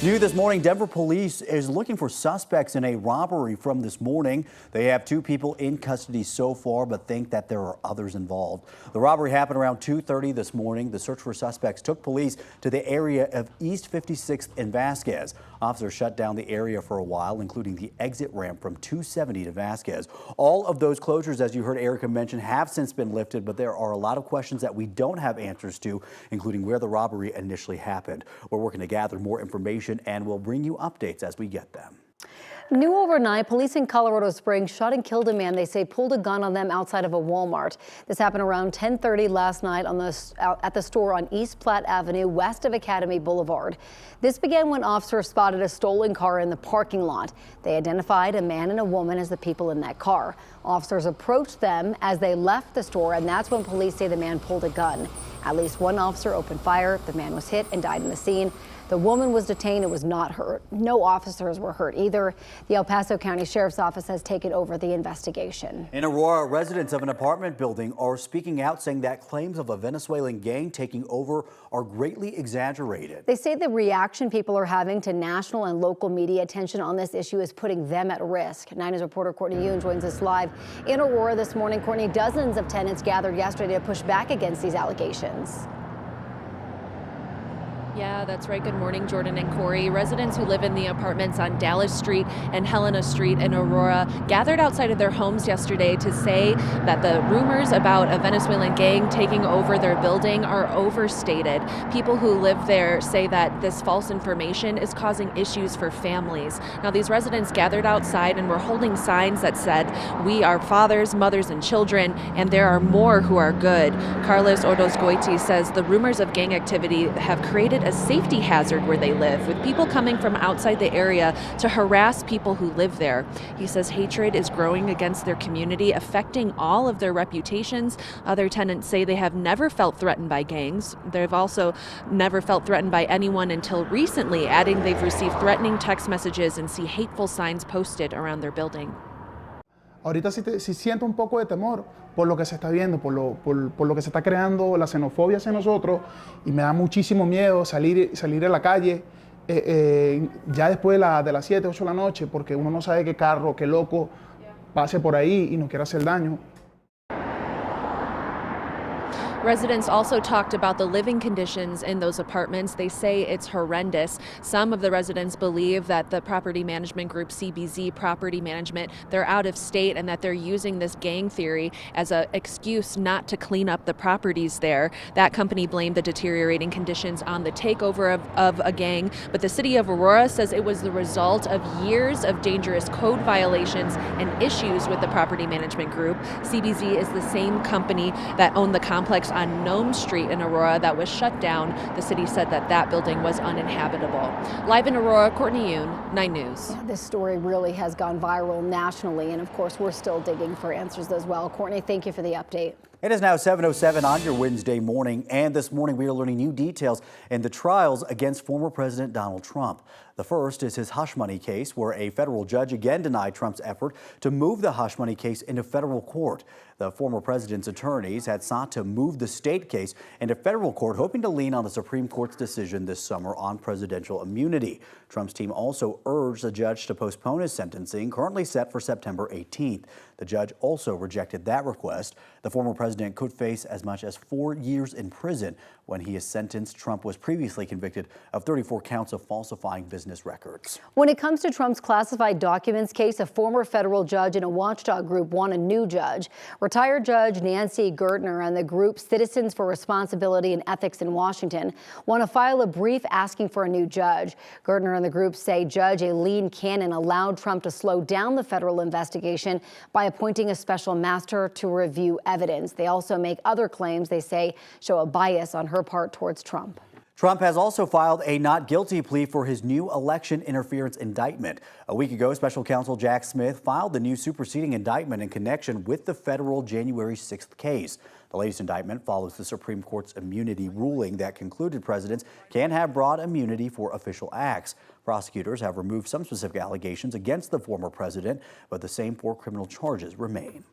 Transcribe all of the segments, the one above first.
New this morning, Denver police is looking for suspects in a robbery from this morning. They have 2 people in custody so far, but think that there are others involved. The robbery happened around 2:30 this morning. The search for suspects took police to the area of East 56th and Vasquez. Officers shut down the area for a while, including the exit ramp from 270 to Vasquez. All of those closures, as you heard Erica mention, have since been lifted, but there are a lot of questions that we don't have answers to, including where the robbery initially happened. We're working to gather more information and we'll bring you updates as we get them. New overnight, police in Colorado Springs shot and killed a man they say pulled a gun on them outside of a Walmart. This happened around 10:30 last night at the store on East Platte Avenue, west of Academy Boulevard. This began when officers spotted a stolen car in the parking lot. They identified a man and a woman as the people in that car. Officers approached them as they left the store, and that's when police say the man pulled a gun. At least one officer opened fire. The man was hit and died in the scene. The woman was detained and was not hurt. No officers were hurt either. The El Paso County Sheriff's Office has taken over the investigation. In Aurora, residents of an apartment building are speaking out, saying that claims of a Venezuelan gang taking over are greatly exaggerated. They say the reaction people are having to national and local media attention on this issue is putting them at risk. 9 News reporter Courtney Yoon joins us live in Aurora this morning. Courtney, dozens of tenants gathered yesterday to push back against these allegations. Yeah, that's right. Good morning, Jordan and Corey. Residents who live in the apartments on Dallas Street and Helena Street in Aurora gathered outside of their homes yesterday to say that the rumors about a Venezuelan gang taking over their building are overstated. People who live there say that this false information is causing issues for families. Now, these residents gathered outside and were holding signs that said, "We are fathers, mothers, and children, and there are more who are good." Carlos Ordozgoiti says the rumors of gang activity have created a safety hazard where they live, with people coming from outside the area to harass people who live there. He says hatred is growing against their community, affecting all of their reputations. Other tenants say they have never felt threatened by gangs. They've also never felt threatened by anyone until recently, adding they've received threatening text messages and see hateful signs posted around their building. Ahorita sí siento un poco de temor por lo que se está viendo, por lo que se está creando la xenofobia hacia nosotros, y me da muchísimo miedo salir a la calle ya después de las 7, 8 de la noche, porque uno no sabe qué carro, qué loco pase por ahí y nos quiera hacer daño. Residents also talked about the living conditions in those apartments. They say it's horrendous. Some of the residents believe that the property management group CBZ Property Management, they're out of state and that they're using this gang theory as an excuse not to clean up the properties there. That company blamed the deteriorating conditions on the takeover of a gang, but the city of Aurora says it was the result of years of dangerous code violations and issues with the property management group. CBZ is the same company that owned the complex on Nome Street in Aurora that was shut down. The city said that building was uninhabitable. Live in Aurora, Courtney Yoon, 9 News. Yeah, this story really has gone viral nationally, and of course we're still digging for answers as well. Courtney, thank you for the update. It is now 7:07 on your Wednesday morning, and this morning we are learning new details in the trials against former President Donald Trump. The first is his hush money case, where a federal judge again denied Trump's effort to move the hush money case into federal court. The former president's attorneys had sought to move the state case into federal court, hoping to lean on the Supreme Court's decision this summer on presidential immunity. Trump's team also urged the judge to postpone his sentencing, currently set for September 18th. The judge also rejected that request. The former president could face as much as 4 years in prison when he is sentenced. Trump was previously convicted of 34 counts of falsifying business records. When it comes to Trump's classified documents case, a former federal judge and a watchdog group want a new judge. Retired Judge Nancy Gertner and the group Citizens for Responsibility and Ethics in Washington want to file a brief asking for a new judge. Gertner and the group say Judge Aileen Cannon allowed Trump to slow down the federal investigation by appointing a special master to review evidence. They also make other claims they say show a bias on her part towards Trump. Trump has also filed a not guilty plea for his new election interference indictment. A week ago, special counsel Jack Smith filed the new superseding indictment in connection with the federal January 6th case. The latest indictment follows the Supreme Court's immunity ruling that concluded presidents can have broad immunity for official acts. Prosecutors have removed some specific allegations against the former president, but the same 4 criminal charges remain.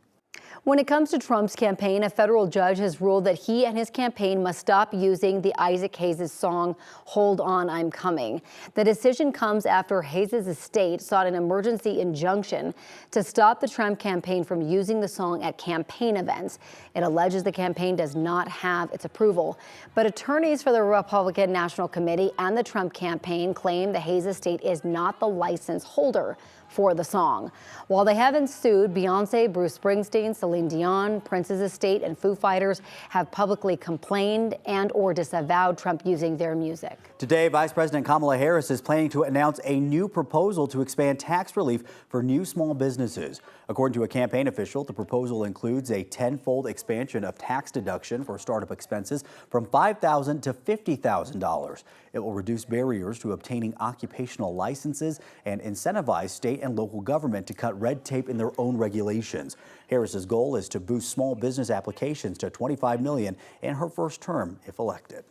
When it comes to Trump's campaign, a federal judge has ruled that he and his campaign must stop using the Isaac Hayes' song, "Hold On, I'm Coming." The decision comes after Hayes' estate sought an emergency injunction to stop the Trump campaign from using the song at campaign events. It alleges the campaign does not have its approval. But attorneys for the Republican National Committee and the Trump campaign claim the Hayes estate is not the license holder for the song. While they haven't sued, Beyonce, Bruce Springsteen, Celine Dion, Prince's estate, and Foo Fighters have publicly complained and/or disavowed Trump using their music. Today, Vice President Kamala Harris is planning to announce a new proposal to expand tax relief for new small businesses. According to a campaign official, the proposal includes a tenfold expansion of tax deduction for startup expenses from $5,000 to $50,000. It will reduce barriers to obtaining occupational licenses and incentivize state and local government to cut red tape in their own regulations. Harris's goal is to boost small business applications to 25 million in her first term if elected.